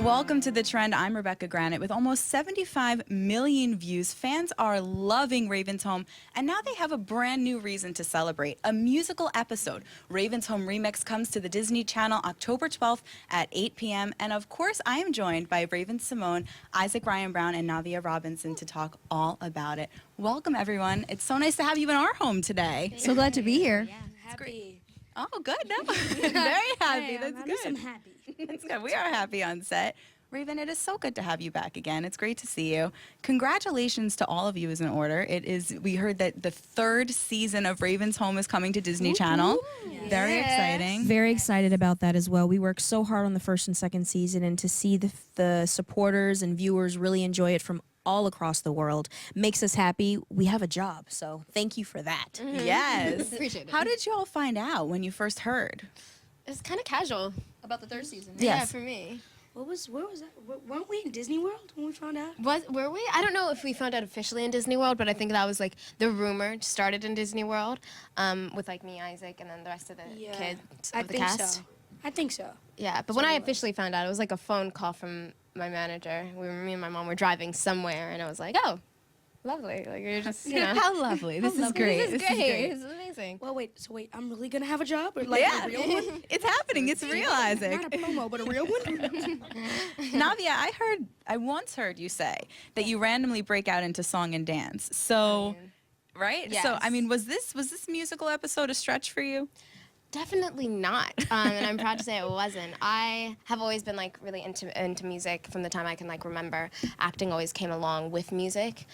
Welcome to The Trend. I'm Rebecca Granite. With almost 75 million views, fans are loving Raven's Home, and now they have a brand new reason to celebrate, a musical episode. Raven's Home Remix comes to the Disney Channel October 12th at 8 p.m. And of course, I am joined by Raven-Symoné, Isaac Ryan Brown, and Navia Robinson to talk all about it. Welcome, everyone. It's so nice to have you in our home today. So glad to be here. Yeah, happy. Oh, good. No, very happy. That's At good. least I'm happy. That's good. We are happy on set. Raven, it is so good to have you back again. It's great to see you. Congratulations to all of you is in order. We heard that the third season of Raven's Home is coming to Disney Channel. Yes. Very exciting. Very excited about that as well. We worked so hard on the first and second season, and to see the supporters and viewers really enjoy it from all across the world makes us happy. We have a job, so thank you for that. Yes. Appreciate it. How did you all find out when you first heard? It was kind of casual. About the third season. Yeah, Yes. for me. Where was that? Weren't we in Disney World when we found out? Were we? I don't know if we found out officially in Disney World, but I think that was like the rumor started in Disney World, with like me, Isaac, and then the rest of the kids I of the think cast. so. I think so. Yeah, but when I officially found out, it was like a phone call from my manager. Me and my mom were driving somewhere, and I was like, oh, lovely. Like you're just, you know. How lovely. This is great. This is great. This is amazing. Well, wait. So wait, I'm really gonna have a job, or like Yeah. a real one? It's happening. It's real, Isaac. Not a promo, but a real one. Navia, I once heard you say that you randomly break out into song and dance. So, right? Yes. So, I mean, was this musical episode a stretch for you? Definitely not, and I'm proud to say it wasn't. I have always been like really into music from the time I can like remember. Acting always came along with music,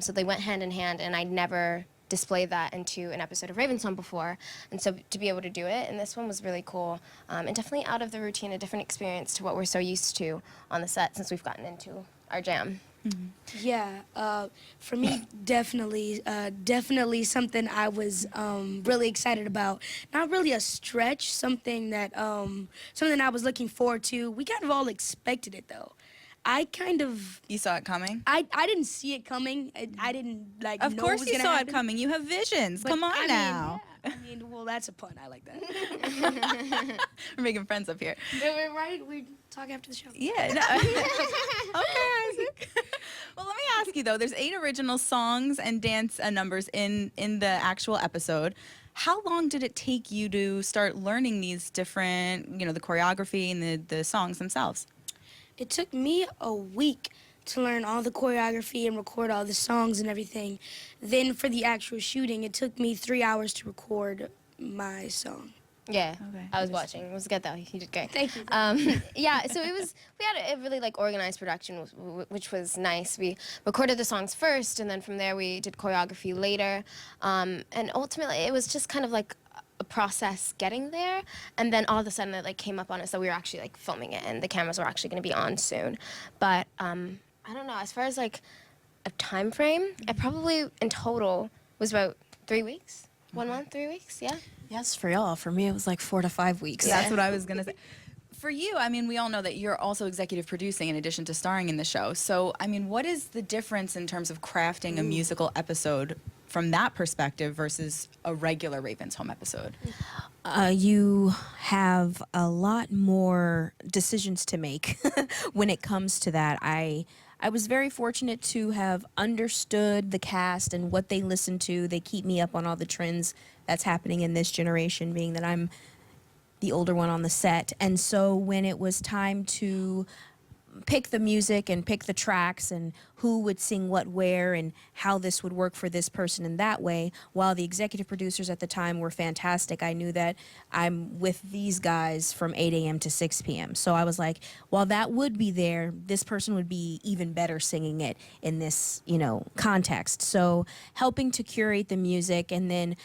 so they went hand in hand, and I never displayed that into an episode of Raven's Home before, and so to be able to do it in this one was really cool, and definitely out of the routine, a different experience to what we're so used to on the set since we've gotten into our jam. Yeah, for me, definitely something I was really excited about. Not really a stretch, something that I was looking forward to. We kind of all expected it though. You saw it coming? I didn't see it coming. I didn't like. Of know course it was you gonna saw happen. it coming. You have visions. But, Come on I mean, now. yeah, I mean, well, that's a pun. I like that. We're making friends up here. Right? We talk after the show. Yeah. No. Okay, Isaac. Well, let me ask you though. There's 8 original songs and dance numbers in the actual episode. How long did it take you to start learning these different, the choreography and the songs themselves? It took me a week to learn all the choreography and record all the songs and everything. Then for the actual shooting, it took me 3 hours to record my song. Yeah, Okay. I was watching. It was good though. You did great. Thank you. Yeah, so we had a really like organized production, which was nice. We recorded the songs first, and then from there we did choreography later. And ultimately, it was just kind of like a process getting there, and then all of a sudden it like came up on us that we were actually like filming it, and the cameras were actually going to be on soon. But I don't know. As far as like a time frame, I probably in total was about 3 weeks. 1 month, 3 weeks. Yeah. Yes, for y'all. For me, it was like 4 to 5 weeks. That's what I was going to say. For you, I mean, we all know that you're also executive producing in addition to starring in the show. So, I mean, what is the difference in terms of crafting a musical episode from that perspective versus a regular Raven's Home episode? You have a lot more decisions to make when it comes to that. I was very fortunate to have understood the cast and what they listen to. They keep me up on all the trends that's happening in this generation, being that I'm the older one on the set. And so when it was time to pick the music and pick the tracks and who would sing what where and how this would work for this person in that way, while the executive producers at the time were fantastic, I knew that I'm with these guys from 8 a.m. to 6 p.m. So I was like, while that would be there, this person would be even better singing it in this, context. So helping to curate the music, and then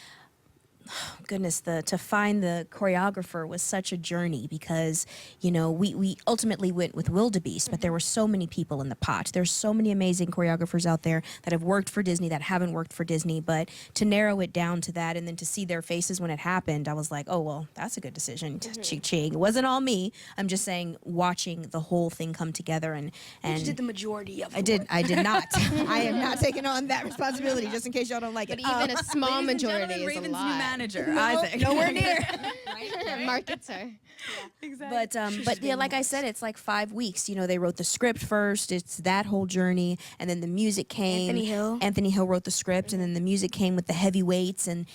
goodness, to find the choreographer was such a journey because, we ultimately went with Wildebeest, but there were so many people in the pot. There's so many amazing choreographers out there that have worked for Disney, that haven't worked for Disney, but to narrow it down to that and then to see their faces when it happened, I was like, oh, well, that's a good decision. Ching. It wasn't all me. I'm just saying, watching the whole thing come together and You did the majority of it. I did not. I am not taking on that responsibility, just in case y'all don't like it. But even a small Ladies and majority gentlemen, is Raven's a new lot. manager, Isaac. Nowhere near. Markets her. Exactly. But yeah, like I said, it's like 5 weeks. You know, they wrote the script first. It's that whole journey, and then the music came. Anthony Hill wrote the script, and then the music came with the heavyweights and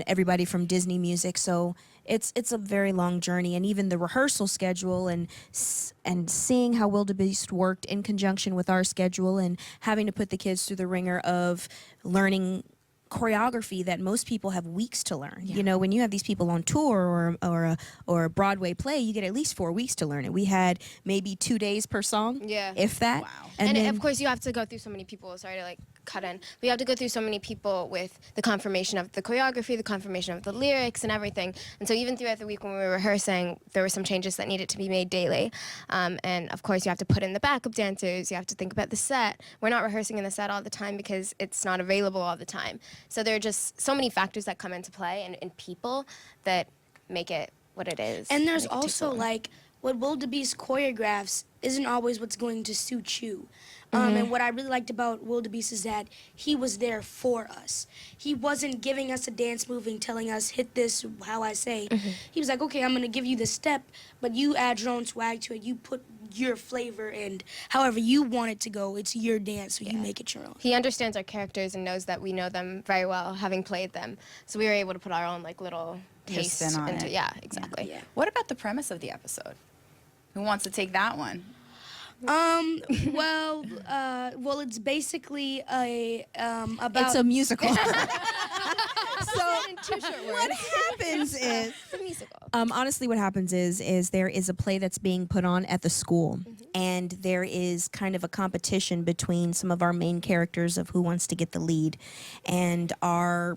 everybody from Disney Music. So it's a very long journey, and even the rehearsal schedule and seeing how Wildebeest worked in conjunction with our schedule, and having to put the kids through the ringer of learning choreography that most people have weeks to learn. You know, when you have these people on tour or a Broadway play, you get at least 4 weeks to learn it. We had maybe 2 days per song, if that. Wow. And then, of course, you have to go through so many people. Sorry to like cut in. But you have to go through so many people with the confirmation of the choreography, the confirmation of the lyrics, and everything. And so even throughout the week when we were rehearsing, there were some changes that needed to be made daily. And of course, you have to put in the backup dancers. You have to think about the set. We're not rehearsing in the set all the time because it's not available all the time. So there are just so many factors that come into play and people that make it what it is. And there's make it take so also long. like what Wildebeest choreographs isn't always what's going to suit you. And what I really liked about Wildebeest is that he was there for us. He wasn't giving us a dance move and telling us, hit this how I say. He was like, okay, I'm going to give you the step, but you add your own swag to it. You put your flavor and however you want it to go. It's your dance, so you make it your own. He understands our characters and knows that we know them very well, having played them. So we were able to put our own like little Your taste spin on into it. Yeah, exactly. Yeah. What about the premise of the episode? Who wants to take that one? Well, it's basically about. it's a musical. So in 2 short words. What happens is, It's a musical. honestly, what happens is there is a play that's being put on at the school, and there is kind of a competition between some of our main characters of who wants to get the lead, and our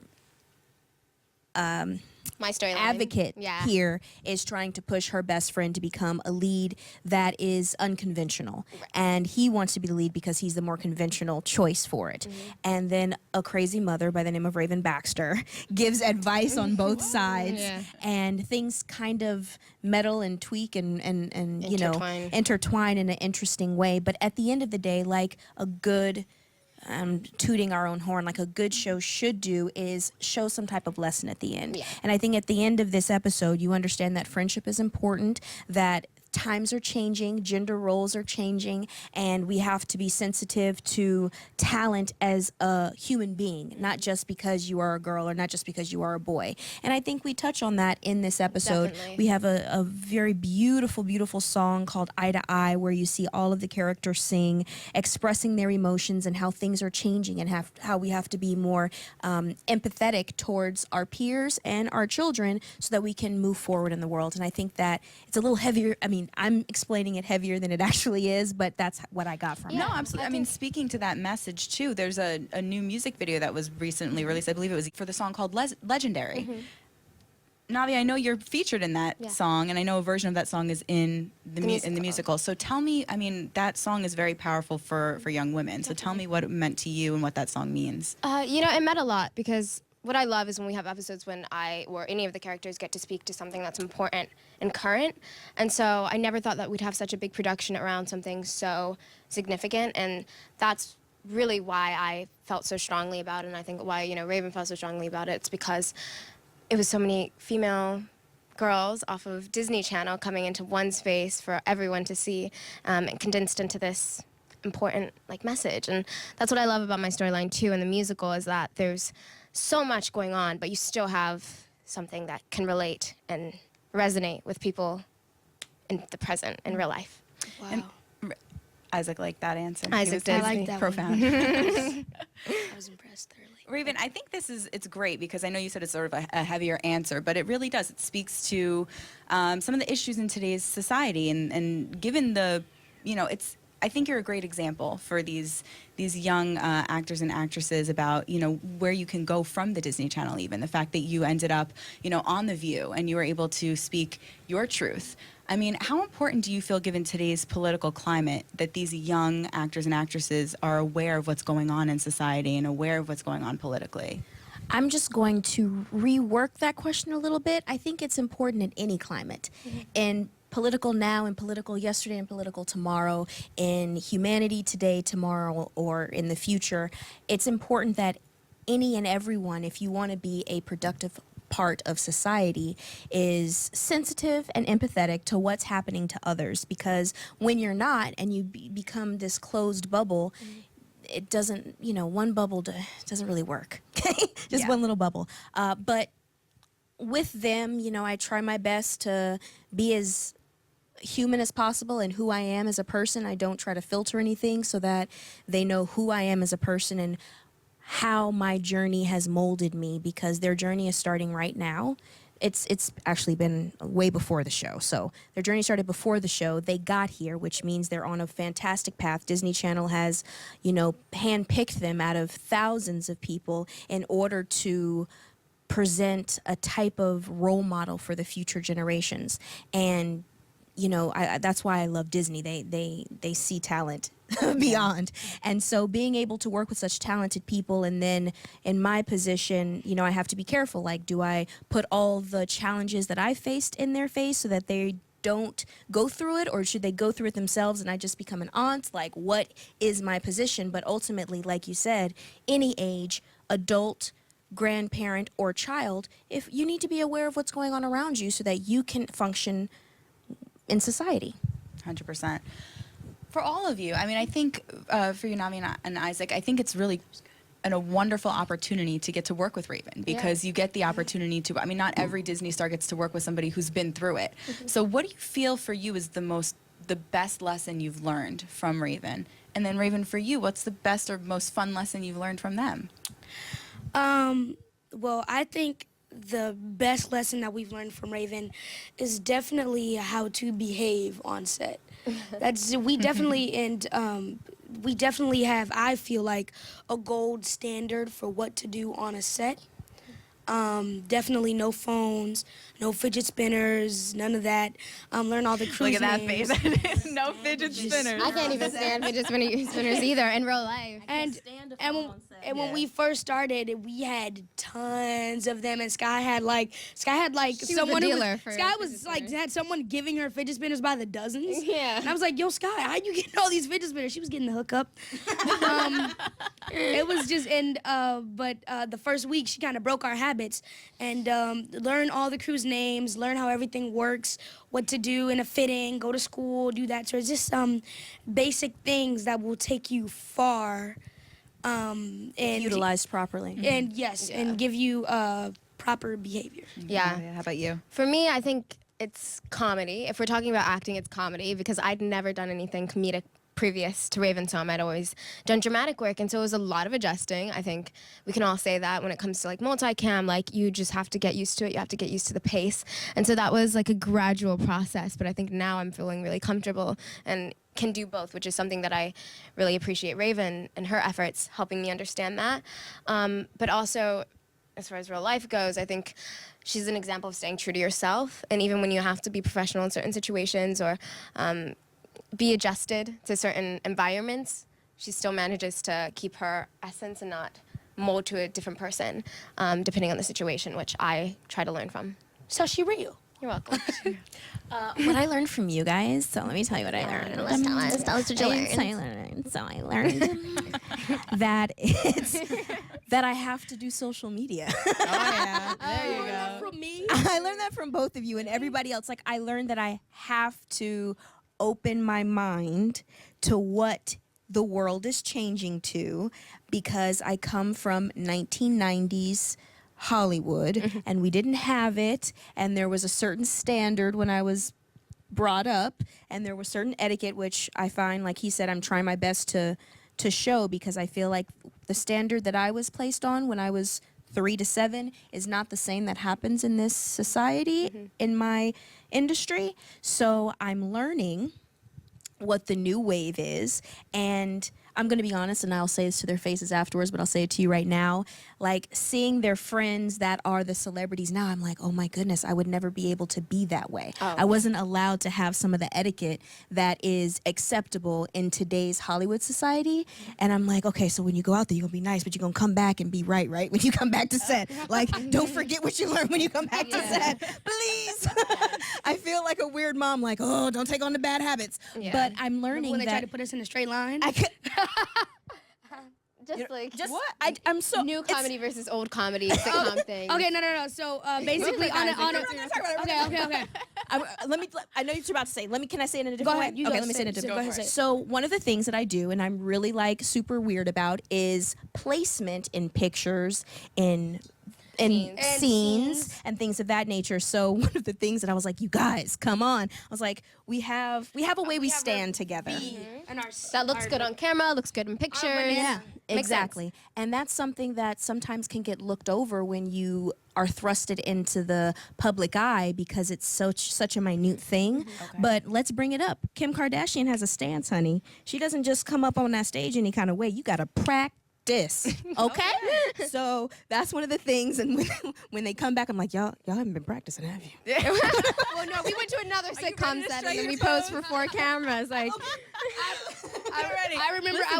My storyline. advocate Yeah. here is trying to push her best friend to become a lead that is unconventional. And he wants to be the lead because he's the more conventional choice for it. And then a crazy mother by the name of Raven Baxter gives advice on both sides. Yeah. And things kind of meddle and tweak and you know, Intertwine. intertwine in an interesting way. But at the end of the day, like a good tooting our own horn, like a good show should do, is show some type of lesson at the end. Yeah. And I think at the end of this episode, you understand that friendship is important, that times are changing, gender roles are changing, and we have to be sensitive to talent as a human being, not just because you are a girl or not just because you are a boy. And I think we touch on that in this episode. Definitely. We have a very beautiful, beautiful song called Eye to Eye, where you see all of the characters sing, expressing their emotions and how things are changing, and how we have to be more empathetic towards our peers and our children so that we can move forward in the world. And I think that it's a little heavier. I mean, I'm explaining it heavier than it actually is, but that's what I got from it. No, absolutely. I mean, speaking to that message too, there's a new music video that was recently released. I believe it was for the song called Legendary. Navi, I know you're featured in that song, and I know a version of that song is in the musical. So tell me, I mean, that song is very powerful for young women. So tell me what it meant to you and what that song means. You know, it meant a lot because what I love is when we have episodes when I or any of the characters get to speak to something that's important and current. And so I never thought that we'd have such a big production around something so significant. And that's really why I felt so strongly about it. And I think why, you know, Raven felt so strongly about it. It's because it was so many female girls off of Disney Channel coming into one space for everyone to see, and condensed into this important like message. And that's what I love about my storyline too in the musical, is that there's so much going on, but you still have something that can relate and resonate with people in the present, in real life. Wow. And Isaac liked that answer. He Isaac was did. I like that one. profound. I was impressed thoroughly. Raven, I think it's great because I know you said it's sort of a heavier answer, but it really does. It speaks to some of the issues in today's society, and given the, you know, I think you're a great example for these young actors and actresses about, you know, where you can go from the Disney Channel. Even the fact that you ended up, you know, on The View and you were able to speak your truth. I mean, how important do you feel, given today's political climate, that these young actors and actresses are aware of what's going on in society and aware of what's going on politically? I'm just going to rework that question a little bit. I think it's important in any climate. In political now and political yesterday and political tomorrow, in humanity today, tomorrow, or in the future, it's important that any and everyone, if you want to be a productive part of society is sensitive and empathetic to what's happening to others, because when you're not and you become this closed bubble, it doesn't, one bubble doesn't really work. Just one little bubble. But with them, I try my best to be as human as possible and who I am as a person. I don't try to filter anything so that they know who I am as a person and how my journey has molded me, because their journey is starting right now. It's actually been way before the show. So their journey started before the show. They got here, which means they're on a fantastic path. Disney Channel has, handpicked them out of thousands of people in order to present a type of role model for the future generations. And that's why I love Disney. They see talent beyond. And so being able to work with such talented people, and then in my position, I have to be careful. Like, do I put all the challenges that I faced in their face so that they don't go through it, or should they go through it themselves and I just become an aunt? Like, what is my position? But ultimately, like you said, any age, adult, grandparent, or child, if you need to be aware of what's going on around you so that you can function in society. 100%. For all of you, I think for you, Nami and Isaac, I think it's really a wonderful opportunity to get to work with Raven, because you get the opportunity to, not every Disney star gets to work with somebody who's been through it. So what do you feel for you is the best lesson you've learned from Raven? And then Raven, for you, what's the best or most fun lesson you've learned from them? Well, I think the best lesson that we've learned from Raven is definitely how to behave on set. We definitely have, I feel like, a gold standard for what to do on a set. Definitely no phones, no fidget spinners, none of that. Learn all the cruise Look at names. that face. No fidget spinners. I can't even stand fidget spinners either in real life. When we first started, we had tons of them, and Sky had like She someone was who a dealer was, for Sky fidget was like spinners. had someone giving her fidget spinners by the dozens. Yeah. And I was like, "Yo, Sky, how you getting all these fidget spinners?" She was getting the hookup. It was just but the first week she kind of broke our habits and learn all the crew's names, learn how everything works, what to do in a fitting, go to school, do that. So it's just basic things that will take you far. And Utilized properly. and and give you proper behavior. Yeah. How about you? For me, I think it's comedy. If we're talking about acting, it's comedy, because I'd never done anything comedic previous to Raven-Symoné. I'd always done dramatic work, and so it was a lot of adjusting. I think we can all say that when it comes to like multicam, like you just have to get used to it. You have to get used to the pace, and so that was like a gradual process. But I think now I'm feeling really comfortable and can do both, which is something that I really appreciate Raven and her efforts helping me understand that. But also, as far as real life goes, I think she's an example of staying true to yourself, and even when you have to be professional in certain situations or be adjusted to certain environments, she still manages to keep her essence and not mold to a different person, depending on the situation, which I try to learn from. So she real. You're welcome. What I learned from you guys, so let me tell you what I learned. Let's tell us. Tell us what you learned. So I learned that I have to do social media. Oh, yeah. There you go. From me. I learned that from both of you and everybody else. Like, I learned that I have to open my mind to what the world is changing to, because I come from 1990s Hollywood and we didn't have it, and there was a certain standard when I was brought up, and there was certain etiquette, which I find, like he said, I'm trying my best to show, because I feel like the standard that I was placed on when I was 3 to 7 is not the same that happens in this society, in my industry. So I'm learning what the new wave is, and I'm going to be honest, and I'll say this to their faces afterwards, but I'll say it to you right now. Like, seeing their friends that are the celebrities now, I'm like, oh my goodness, I would never be able to be that way. Oh. I wasn't allowed to have some of the etiquette that is acceptable in today's Hollywood society. And I'm like, okay, so when you go out there, you're going to be nice, but you're going to come back and be right when you come back to set. Like, don't forget what you learned when you come back to set. Please. I feel like a weird mom, like, oh, don't take on the bad habits. Yeah. But I'm learning When they that try to put us in a straight line. I could, Just like Just What? I'm so new it's- comedy versus old comedy sitcom thing. Okay, no. So basically, on a okay. I know what you're about to say. Can I say it in a Go different ahead. way? You Okay, go. let me say it in a Go different ahead, way. say it. So one of the things that I do, and I'm really like super weird about, is placement in pictures, in Scenes. scenes and things of that nature. So one of the things that I was like, you guys, come on. I was like, we have a way we stand together. And our That looks good on camera, looks good in pictures. Yeah, Makes exactly. And that's something that sometimes can get looked over when you are thrusted into the public eye because it's such a minute thing. But let's bring it up. Kim Kardashian has a stance, honey. She doesn't just come up on that stage any kind of way. You got to practice. Okay? So that's one of the things, and when they come back, I'm like, y'all haven't been practicing, have you? Well, no, we went to another sitcom ready to set strike and then your we posed pose? for 4 cameras. Like, I remember I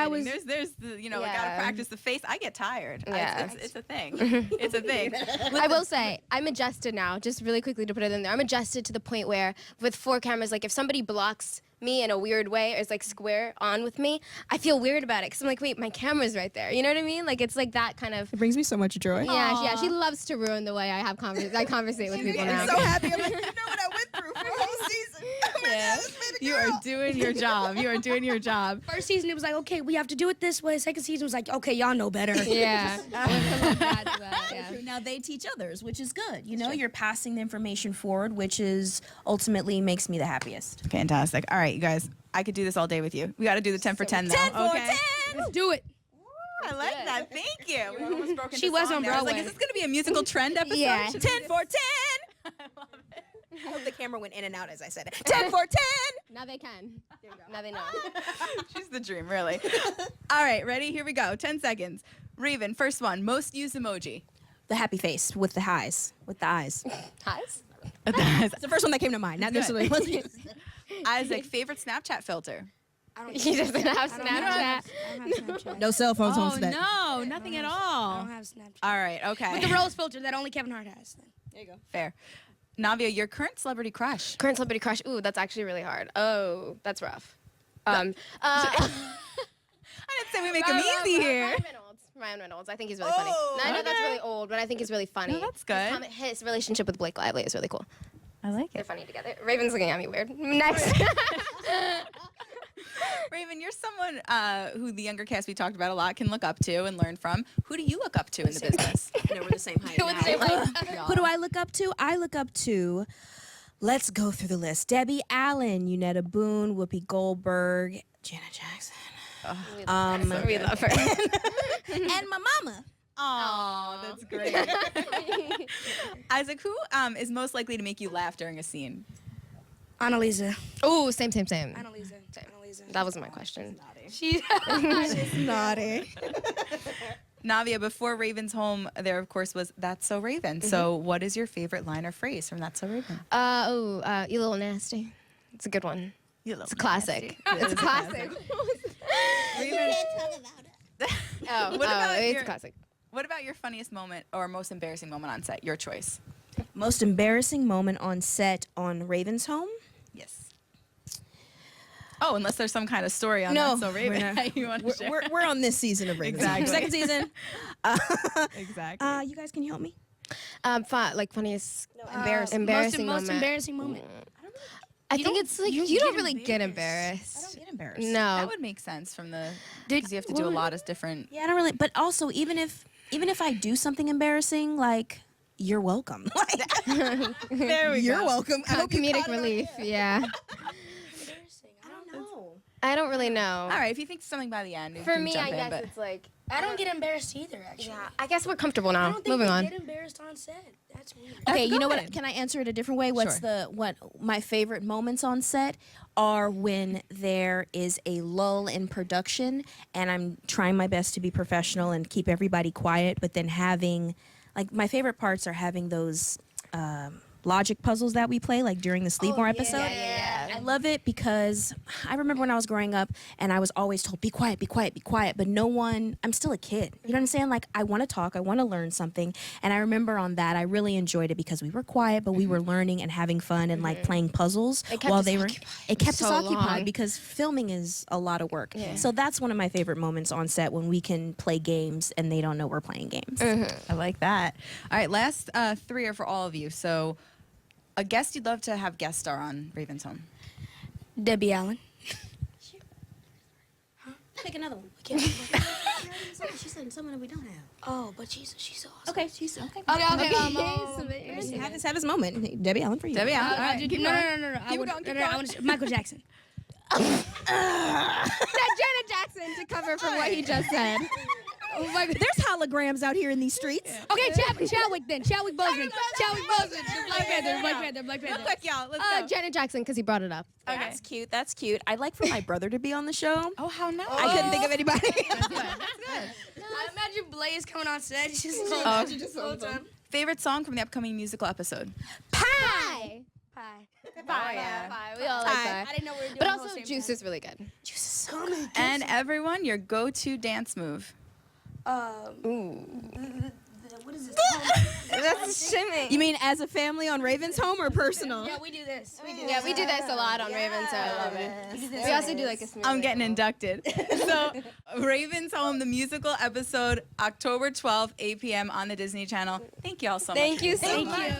was. There's the, I gotta Yeah. practice the face. I get tired. Yeah. It's a thing. It's a thing. I will say, I'm adjusted now, just really quickly to put it in there. I'm adjusted to the point where with 4 cameras, like if somebody blocks me in a weird way or is like square on with me, I feel weird about it because I'm like, wait, my camera's right there. You know what I mean? Like it's like that kind of. It brings me so much joy. Yeah, she loves to ruin the way I have I conversate with people now. I'm so happy. I'm like, you know what I went through for the whole season. Oh my God, this made a You are girl. doing your job. You are doing your job. First season, it was like, okay, we have to do it this way. Second season was like, okay, y'all know better. Yeah. I went from like that to that, yeah. Now they teach others, which is good. You know, you're passing the information forward, which is ultimately makes me the happiest. Fantastic. All right, you guys. I could do this all day with you. We got to do the 10 for 10 though. 10 for okay? 10! Let's do it. I like that. Thank you. She was on I was like, Broadway. is this going to be a musical trend episode? Yeah. 10 for 10! I love it. I hope the camera went in and out as I said it. 10 for 10! Now they can. Now they know. She's the dream, really. All right, ready? Here we go. 10 seconds. Raven, first one. Most used emoji. The happy face with the eyes. With the eyes. Highs? That's the first one that came to mind. Not necessarily. Isaac, favorite Snapchat filter. He doesn't have I Snapchat. don't have Snapchat. No cell phones home for that. no, nothing at I all. don't have Snapchat. All right, okay. With the rose filter that only Kevin Hart has. There you go. Fair. Navia, your current celebrity crush. Current celebrity crush. Ooh, that's actually really hard. Oh, that's rough. I didn't say we make him easy here. Ryan Reynolds. I think he's really funny. Oh, I know that's okay. really old, but I think he's really funny. No, that's good. His relationship with Blake Lively is really cool. I like They're it. funny together. Raven's looking at me weird. Next. Raven, you're someone who the younger cast we talked about a lot can look up to and learn from. Who do you look up to in the business? No, we're the same height We're the same height. Who do I look up to? I look up to, let's go through the list. Debbie Allen, Unetta Boone, Whoopi Goldberg, Janet Jackson. We love her. And my mama. Oh, that's great. Isaac, who is most likely to make you laugh during a scene? Annalisa. Ooh, same. Annalisa. That wasn't my question. She's Naughty. Navia, before Raven's home, there of course was That's So Raven. So what is your favorite line or phrase from That's So Raven? You little nasty. It's a good one. You It's a classic. It's a classic. Raven, Oh, What about it's your- a classic. what about your funniest moment or most embarrassing moment on set? Your choice. Most embarrassing moment on set on Raven's home? Yes. Oh, unless there's some kind of story on No, That's So Raven we're not. that you want to share. We're on this season of Raven. Exactly. Second season. Exactly. You guys, can you help me? Funniest. Embarrassing. Embarrassing most moment. embarrassing moment. I think it's like you don't really get I embarrassed. don't get embarrassed. No. That would make sense from the because you have to do a lot of different. Yeah, I don't really. But also, even if I do something embarrassing, like, you're welcome. There we You're go. welcome. I hope you Comedic caught it on relief. Yeah. I don't know. I don't really know. All right, if you think something by the end, you For can me, jump I in, guess but it's like. I don't get embarrassed either, actually. Yeah, I guess we're comfortable I now. don't think Moving they on. get embarrassed on set. That's weird. Okay, you know good. what? Can I answer it a different way? What's Sure. what my favorite moments on set are when there is a lull in production and I'm trying my best to be professional and keep everybody quiet, but then having, like, my favorite parts are having those logic puzzles that we play, like during the Sleepmore episode. Yeah. I love it because I remember when I was growing up and I was always told, be quiet, be quiet, be quiet. But no one, I'm still a kid. You know what I'm saying? Like, I want to talk, I want to learn something. And I remember on that, I really enjoyed it because we were quiet, but we were learning and having fun and like playing puzzles while they were. It kept us occupied because filming is a lot of work. So that's one of my favorite moments on set, when we can play games and they don't know we're playing games. I like that. All right, last three are for all of you. So, a guest you'd love to have guest star on Raven's Home. Debbie Allen. Pick another one. She said someone that we don't have. Oh, but she's awesome. Okay, she's okay. Okay. Have his moment. Debbie Allen for you. Debbie Allen. All right, keep going. No. Keep going. I want Michael Jackson. Janet Jackson to cover for what he just said. Oh my God. There's holograms out here in these streets. Okay, Chadwick then. Chadwick Boseman. Black Panther. Real quick, y'all. Let's go. Janet Jackson, because he brought it up. Okay. That's cute. That's cute. I'd like for my brother to be on the show. Oh, how nice. I couldn't think of anybody. That's good. I imagine Blaze coming on set. Just Favorite song from the upcoming musical episode? Pie. Pie. Pie. We all like pie. I didn't know we were doing But the whole also, same Juice time. is really good. Juice is so good. And everyone, your go-to dance move. What is this? That's shimmy. You mean as a family on Raven's Home or personal? Yeah, we do this. Yeah, we do this a lot on Raven, so I love it. We also do like a smooth. I'm getting inducted. So, Raven's Home, the musical episode, October 12th, 8 p.m. on the Disney Channel. Thank you all so much. Thank you so much.